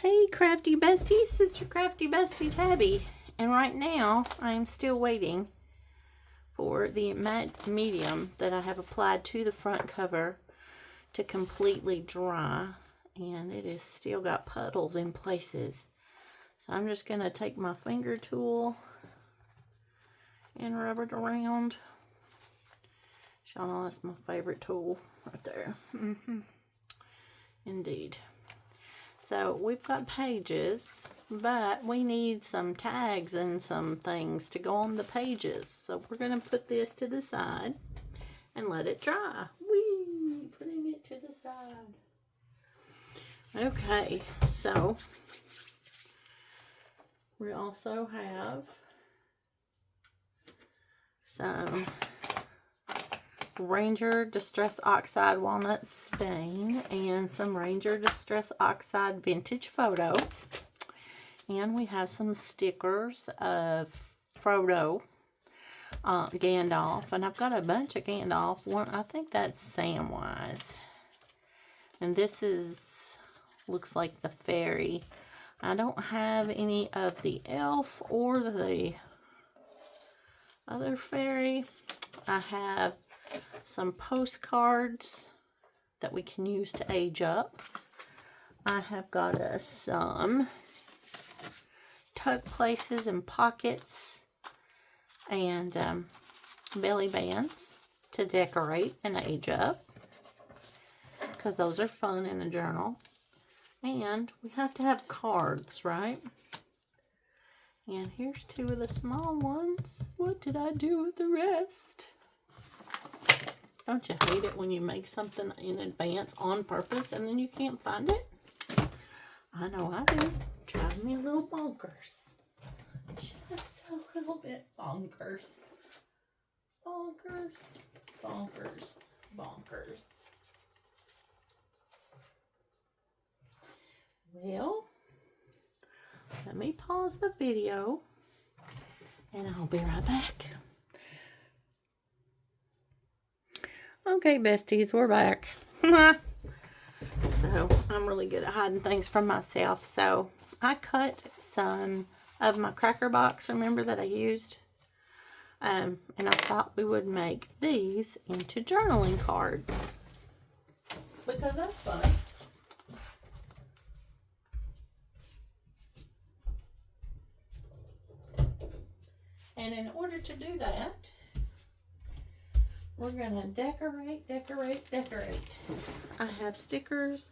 Hey crafty besties, it's your crafty bestie Tabby, and right now I am still waiting for the matte medium that I have applied to the front cover to completely dry, and it has still got puddles in places. So I'm just going to take my finger tool and rub it around. Y'all know that's my favorite tool right there. Indeed. So we've got pages, but we need some tags and some things to go on the pages. So we're going to put this to the side and let it dry. Whee! Putting it to the side. Okay, so we also have some Ranger Distress Oxide Walnut Stain and some Ranger Distress Oxide Vintage Photo. And we have some stickers of Frodo, Gandalf. And I've got a bunch of Gandalf. One, I think that's Samwise. And this looks like the fairy. I don't have any of the elf or the other fairy. I have some postcards that we can use to age up. I have got us some tuck places and pockets and belly bands to decorate and age up, because those are fun in a journal. And we have to have cards, right? And here's two of the small ones. What did I do with the rest? Don't you hate it when you make something in advance on purpose and then you can't find it? I know I do. Drive me a little bonkers. Just a little bit bonkers. Bonkers. Bonkers. Bonkers. Well, let me pause the video and I'll be right back. Okay, besties, we're back. So, I'm really good at hiding things from myself. So, I cut some of my cracker box, remember, that I used? And I thought we would make these into journaling cards, because that's fun. And in order to do that, we're going to decorate. I have stickers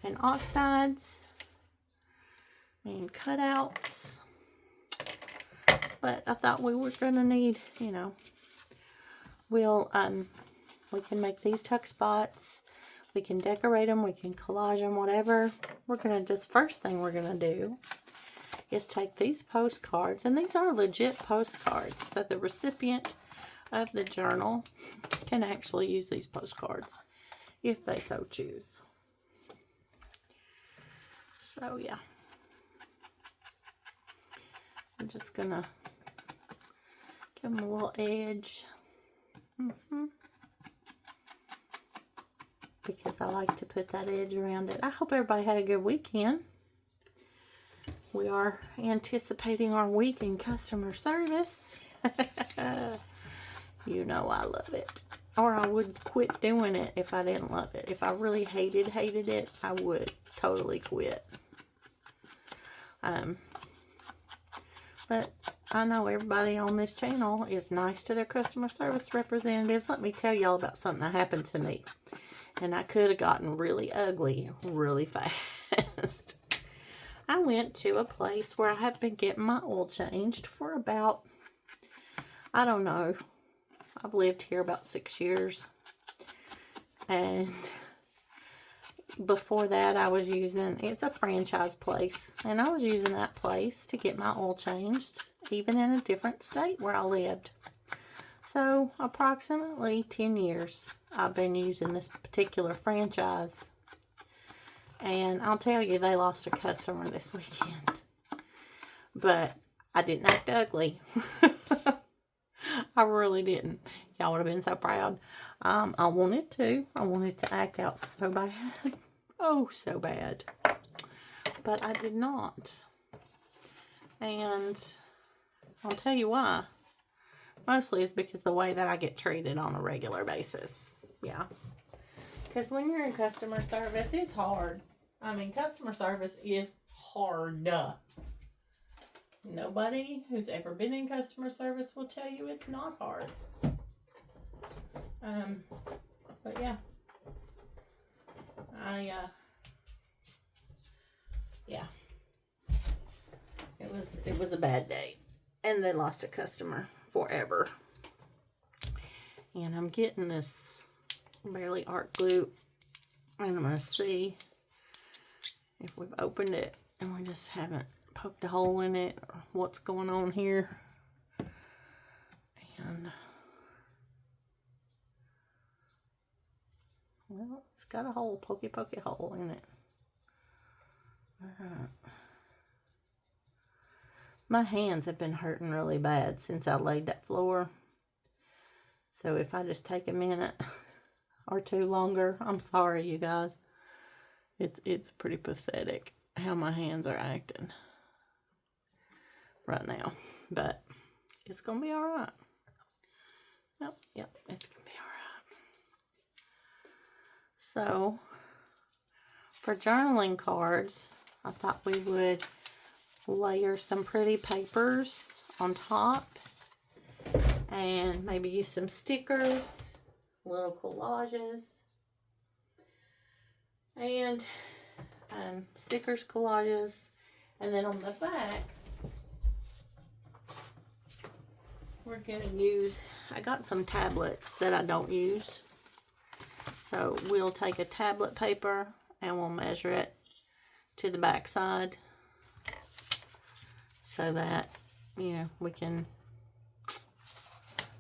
and oxides and cutouts. But I thought we were going to need, we can make these tuck spots. We can decorate them. We can collage them, whatever. We're going to first thing we're going to do is take these postcards. And these are legit postcards. So the recipient of the journal can actually use these postcards if they so choose. So yeah, I'm just gonna give them a little edge, because I like to put that edge around it. I hope everybody had a good weekend. We are anticipating our week in customer service. You know I love it. Or I would quit doing it if I didn't love it. If I really hated it, I would totally quit. But I know everybody on this channel is nice to their customer service representatives. Let me tell y'all about something that happened to me. And I could have gotten really ugly really fast. I went to a place where I have been getting my oil changed for about, I don't know, I've lived here about 6 years, and before that I was using, it's a franchise place, and I was using that place to get my oil changed, even in a different state where I lived. So approximately 10 years I've been using this particular franchise, and I'll tell you, they lost a customer this weekend, but I didn't act ugly. I really didn't. Y'all would have been so proud. I wanted to. I wanted to act out so bad. Oh, so bad. but I did not. And I'll tell you why. Mostly it's because the way that I get treated on a regular basis. Yeah. Because when you're in customer service, it's hard. I mean, customer service is hard. Nobody who's ever been in customer service will tell you it's not hard. But yeah. Yeah. It was a bad day. And they lost a customer forever. And I'm getting this barely art glue. And I'm going to see if we've opened it and we just haven't poked a hole in it or what's going on here. And well, it's got a hole, pokey hole in it. Alright. My hands have been hurting really bad since I laid that floor. So if I just take a minute or two longer, I'm sorry, you guys. It's pretty pathetic how my hands are acting right now. But it's going to be alright. Yep, it's going to be alright. So, for journaling cards, I thought we would layer some pretty papers on top and maybe use some stickers, little collages, and stickers, collages, and then on the back we're going to use, I got some tablets that I don't use, so we'll take a tablet paper and we'll measure it to the back side so that, you know, we can,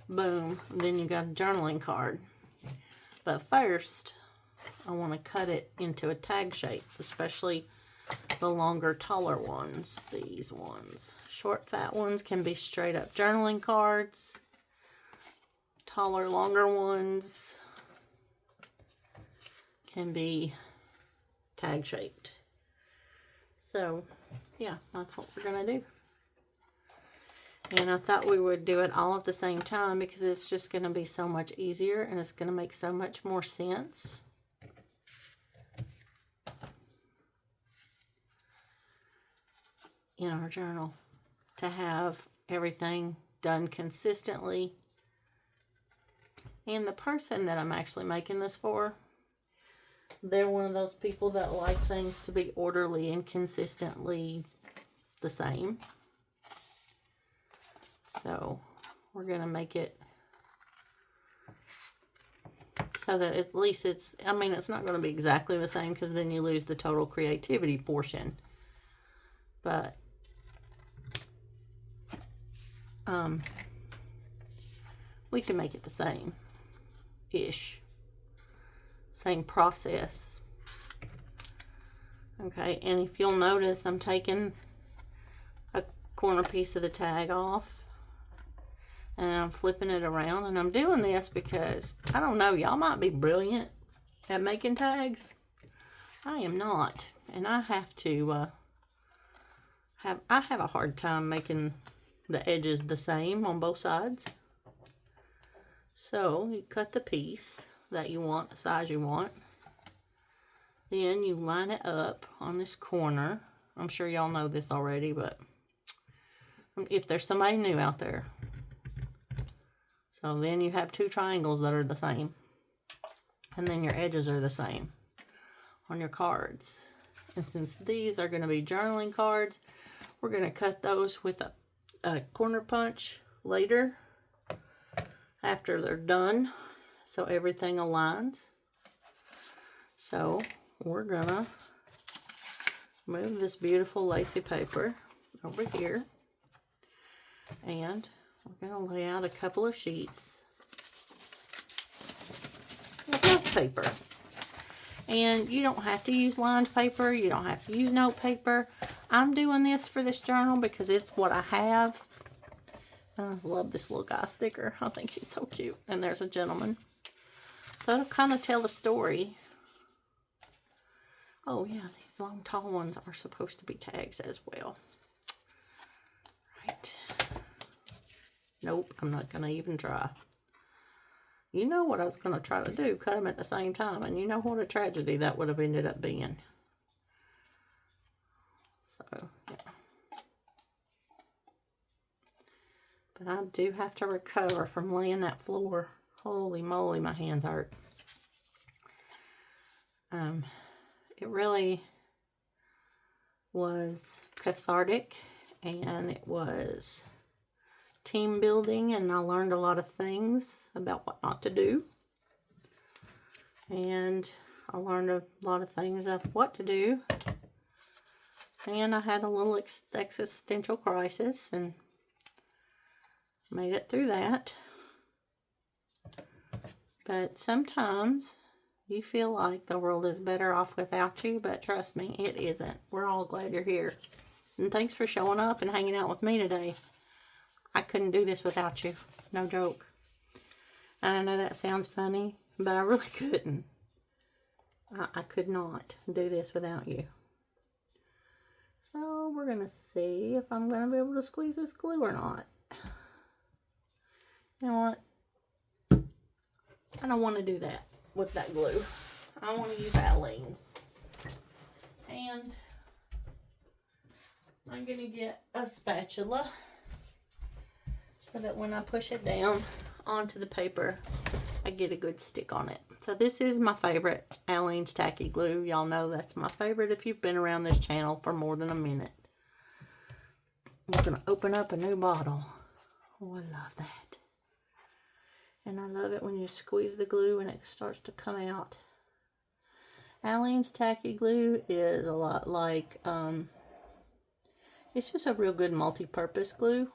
boom, then you got a journaling card. But first, I want to cut it into a tag shape, especially the longer, taller ones, these ones. Short, fat ones can be straight up journaling cards. Taller, longer ones can be tag shaped. So, yeah, that's what we're going to do. And I thought we would do it all at the same time because it's just going to be so much easier and it's going to make so much more sense. In our journal to have everything done consistently. And the person that I'm actually making this for, they're one of those people that like things to be orderly and consistently the same. So we're going to make it so that at least it's, I mean, it's not going to be exactly the same because then you lose the total creativity portion. But we can make it the same-ish. Same process. Okay, and if you'll notice, I'm taking a corner piece of the tag off. And I'm flipping it around. And I'm doing this because, I don't know, y'all might be brilliant at making tags. I am not. And I have to, I have a hard time making the edges the same on both sides. So you cut the piece that you want, the size you want. Then you line it up on this corner. I'm sure y'all know this already, but if there's somebody new out there. So then you have two triangles that are the same. And then your edges are the same on your cards. And since these are going to be journaling cards, we're going to cut those with a corner punch later after they're done, so everything aligns. So we're going to move this beautiful lacy paper over here, and we're going to lay out a couple of sheets of note paper. And you don't have to use lined paper. You don't have to use note paper. I'm doing this for this journal because it's what I have. I love this little guy sticker. I think he's so cute. And there's a gentleman. So it'll kind of tell the story. Oh, yeah, long tall ones are supposed to be tags as well. Right. Nope, I'm not going to even try. You know what I was going to try to do, cut them at the same time, and you know what a tragedy that would have ended up being. So, yeah. But I do have to recover from laying that floor. Holy moly, my hands hurt. It really was cathartic, and it was team building, and I learned a lot of things about what not to do. And I learned a lot of things of what to do. And I had a little existential crisis and made it through that. But sometimes you feel like the world is better off without you, but trust me, it isn't. We're all glad you're here. And thanks for showing up and hanging out with me today. I couldn't do this without you. No joke. And I know that sounds funny, but I really couldn't. I could not do this without you. So we're going to see if I'm going to be able to squeeze this glue or not. You know what? I don't want to do that with that glue. I want to use Aleene's. And I'm going to get a spatula so that when I push it down onto the paper, I get a good stick on it. So this is my favorite Aleene's Tacky Glue. Y'all know that's my favorite if you've been around this channel for more than a minute. I'm going to open up a new bottle. Oh, I love that. And I love it when you squeeze the glue and it starts to come out. Aleene's Tacky Glue is a lot like, it's just a real good multi-purpose glue.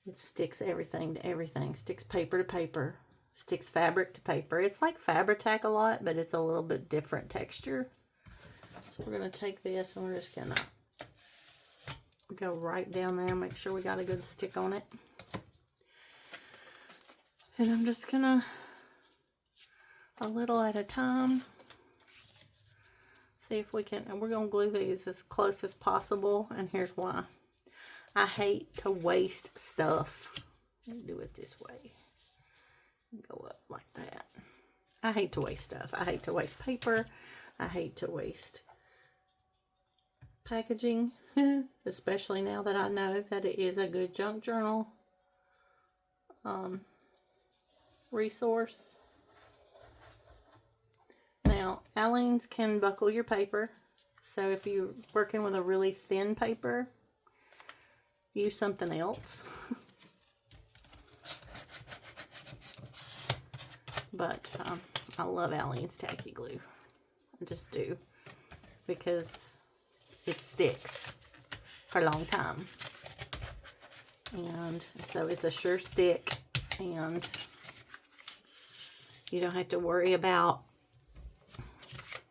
It sticks everything to everything. Sticks paper to paper. Sticks fabric to paper. It's like Fabri-Tac a lot, but it's a little bit different texture. So we're going to take this and we're just going to go right down there. Make sure we got a good stick on it. And I'm just going to, a little at a time, see if we can, and we're going to glue these as close as possible. And here's why. I hate to waste stuff. Let me do it this way. Go up like that. I hate to waste stuff. I hate to waste paper. I hate to waste packaging. Especially now that I know that it is a good junk journal resource. Now, Aleene's can buckle your paper. So if you're working with a really thin paper, use something else. But I love Aleene's Tacky Glue. I just do. Because it sticks for a long time. And so it's a sure stick. And you don't have to worry about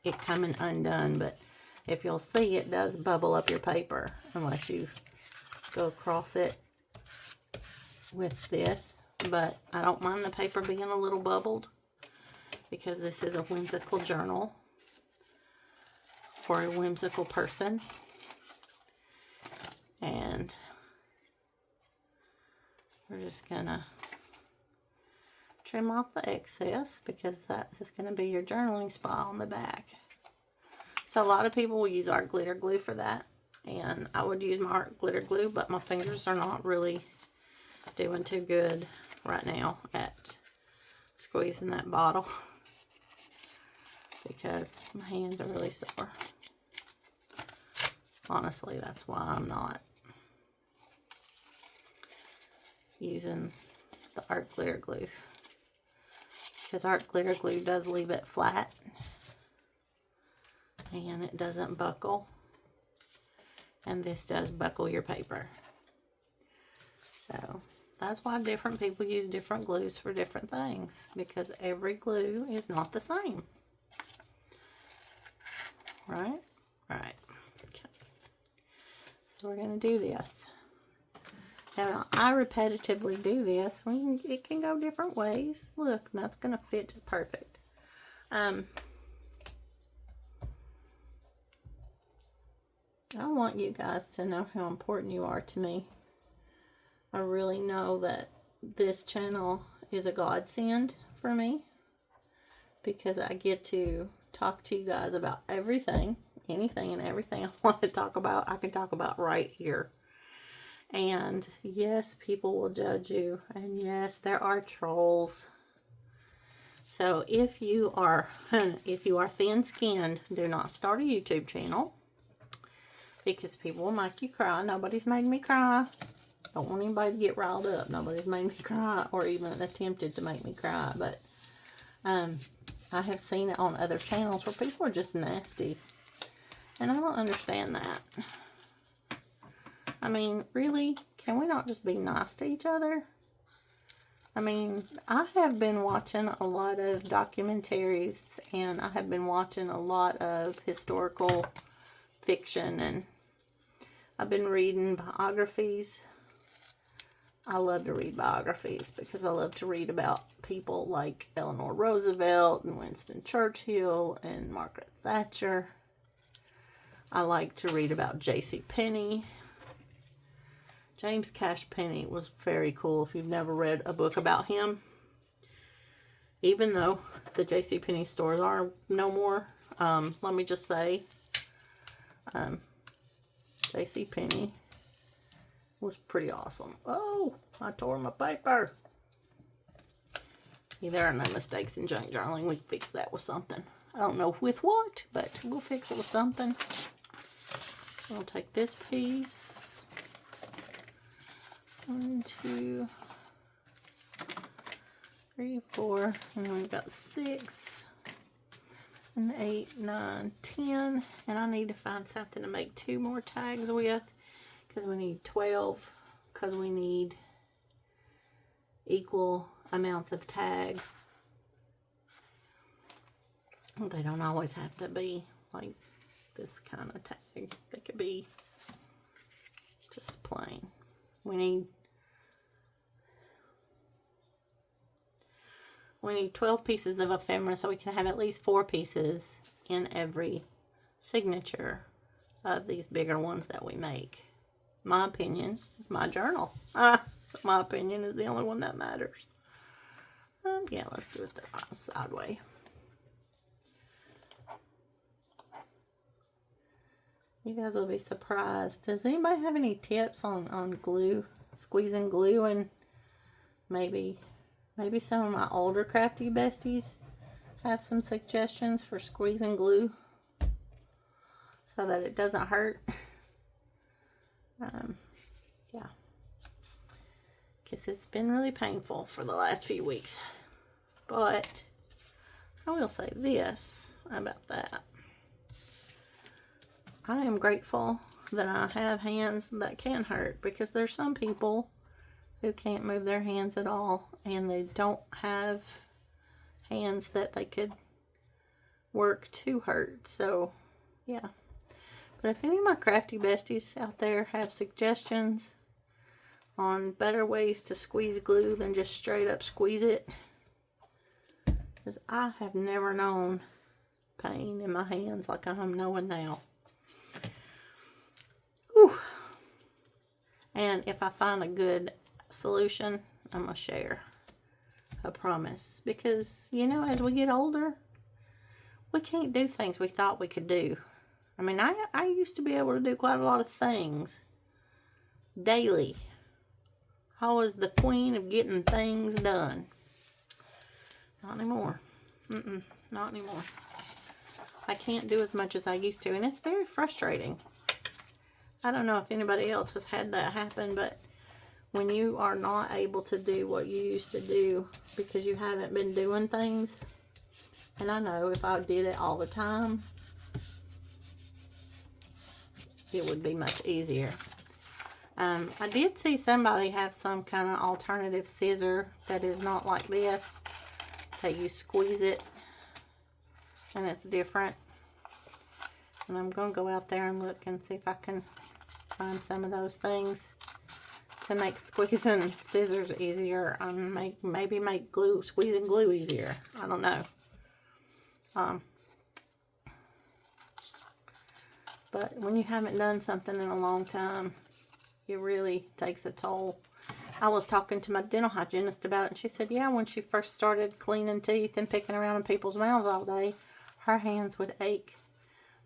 it coming undone. But if you'll see, it does bubble up your paper unless you go across it with this. But I don't mind the paper being a little bubbled because this is a whimsical journal for a whimsical person. And we're just gonna trim off the excess because that's just gonna be your journaling spot on the back. So a lot of people will use art glitter glue for that. And I would use my art glitter glue, but my fingers are not really doing too good right now at squeezing that bottle because my hands are really sore. Honestly, that's why I'm not using the art glitter glue, because art glitter glue does leave it flat and it doesn't buckle. And this does buckle your paper. So that's why different people use different glues for different things, because every glue is not the same. Right? Right. Okay. So we're going to do this. Now, I repetitively do this. It can go different ways. Look, that's going to fit perfect. I want you guys to know how important you are to me. I really know that this channel is a godsend for me, because I get to talk to you guys about everything, anything and everything I want to talk about, I can talk about right here. And yes, people will judge you, and yes, there are trolls. So if you are thin-skinned, do not start a YouTube channel, because people will make you cry. Nobody's made me cry. Don't want anybody to get riled up. Nobody's made me cry or even attempted to make me cry, but I have seen it on other channels where people are just nasty, and I don't understand that. I mean, really, can we not just be nice to each other? I mean, I have been watching a lot of documentaries, and I have been watching a lot of historical fiction, and I've been reading biographies. I love to read biographies because I love to read about people like Eleanor Roosevelt and Winston Churchill and Margaret Thatcher. I like to read about J.C. Penney. James Cash Penney was very cool if you've never read a book about him. Even though the J.C. Penney stores are no more, let me just say, J.C. Penney was pretty awesome. Oh, I tore my paper. See, there are no mistakes in junk journaling. We can fix that with something. I don't know with what, but we'll fix it with something. I'll take this piece. 1, 2, 3, 4, and then we've got 6, and 8, 9, 10, and I need to find something to make 2 more tags with, because we need 12, because we need equal amounts of tags. They don't always have to be like this kind of tag. They could be just plain. We need 12 pieces of ephemera, so we can have at least 4 pieces in every signature of these bigger ones that we make. My opinion, my journal. My opinion is the only one that matters. Yeah, let's do it the side way. You guys will be surprised. Does anybody have any tips on glue, squeezing glue, and maybe some of my older crafty besties have some suggestions for squeezing glue so that it doesn't hurt? Yeah, because it's been really painful for the last few weeks. But I will say this about that. I am grateful that I have hands that can hurt, because there's some people who can't move their hands at all, and they don't have hands that they could work to hurt. So, yeah. But if any of my crafty besties out there have suggestions on better ways to squeeze glue than just straight up squeeze it, because I have never known pain in my hands like I'm knowing now. Whew. And if I find a good solution, I'm going to share. I promise. Because, you know, as we get older, we can't do things we thought we could do. I mean, I used to be able to do quite a lot of things daily. I was the queen of getting things done. Not anymore. Not anymore. I can't do as much as I used to, and it's very frustrating. I don't know if anybody else has had that happen, but when you are not able to do what you used to do because you haven't been doing things, and I know if I did it all the time, it would be much easier. I did see somebody have some kind of alternative scissor that is not like this, that you squeeze it and it's different. And I'm going to go out there and look and see if I can find some of those things to make squeezing scissors easier. Maybe make squeezing glue easier. I don't know. But when you haven't done something in a long time, it really takes a toll. I was talking to my dental hygienist about it, and she said, yeah, when she first started cleaning teeth and picking around in people's mouths all day, her hands would ache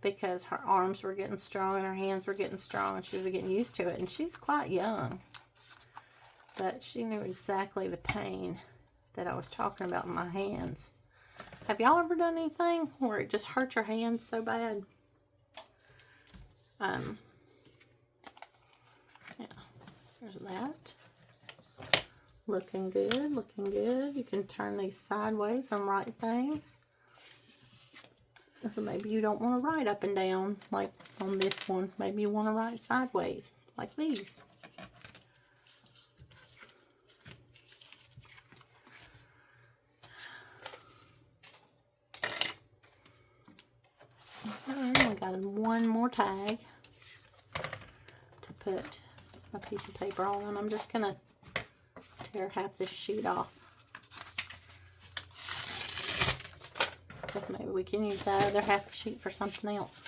because her arms were getting strong and her hands were getting strong, and she was getting used to it. And she's quite young, but she knew exactly the pain that I was talking about in my hands. Have y'all ever done anything where it just hurt your hands so bad? Yeah, there's that. Looking good, looking good. You can turn these sideways and write things. So maybe you don't want to write up and down like on this one. Maybe you want to write sideways like these. And we got one more tag to put a piece of paper on, and I'm just going to tear half this sheet off. Because maybe we can use that other half sheet for something else.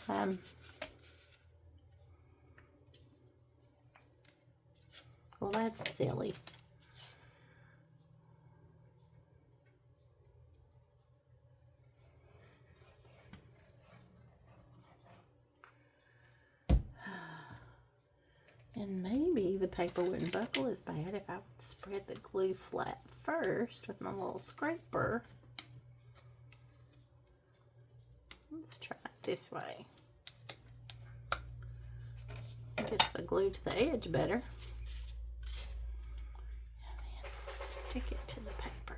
Well, that's silly. And maybe the paper wouldn't buckle as bad if I would spread the glue flat first with my little scraper. Let's try it this way. Gets the glue to the edge better. And then stick it to the paper.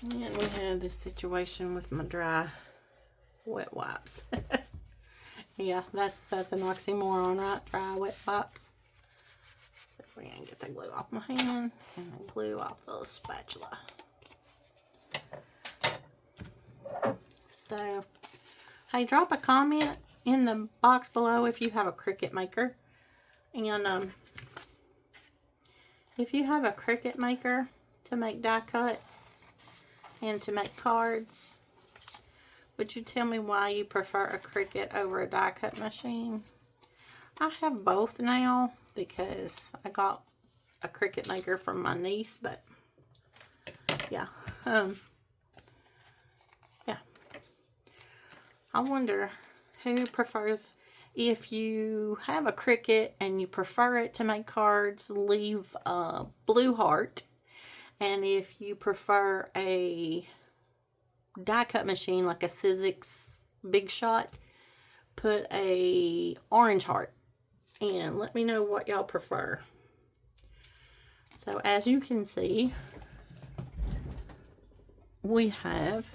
And we have this situation with my dry wet wipes. Yeah, that's an oxymoron, right? Dry wet wipes. So we're gonna get the glue off my hand and the glue off the spatula. So, hey, drop a comment in the box below if you have a Cricut maker. And if you have a Cricut maker to make die cuts and to make cards, would you tell me why you prefer a Cricut over a die cut machine? I have both now because I got a Cricut maker from my niece, but yeah. Yeah. I wonder who prefers, if you have a Cricut and you prefer it to make cards, leave a blue heart. And if you prefer a die cut machine like a Sizzix Big Shot, put a orange heart, and let me know what y'all prefer. So as you can see, we have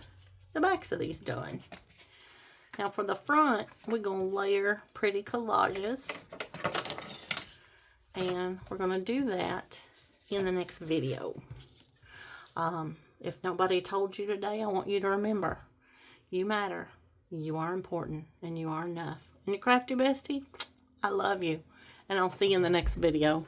the backs of these done. Now for the front, we're going to layer pretty collages, and we're going to do that in the next video. If nobody told you today, I want you to remember, you matter, you are important, and you are enough. And your crafty bestie, I love you. And I'll see you in the next video.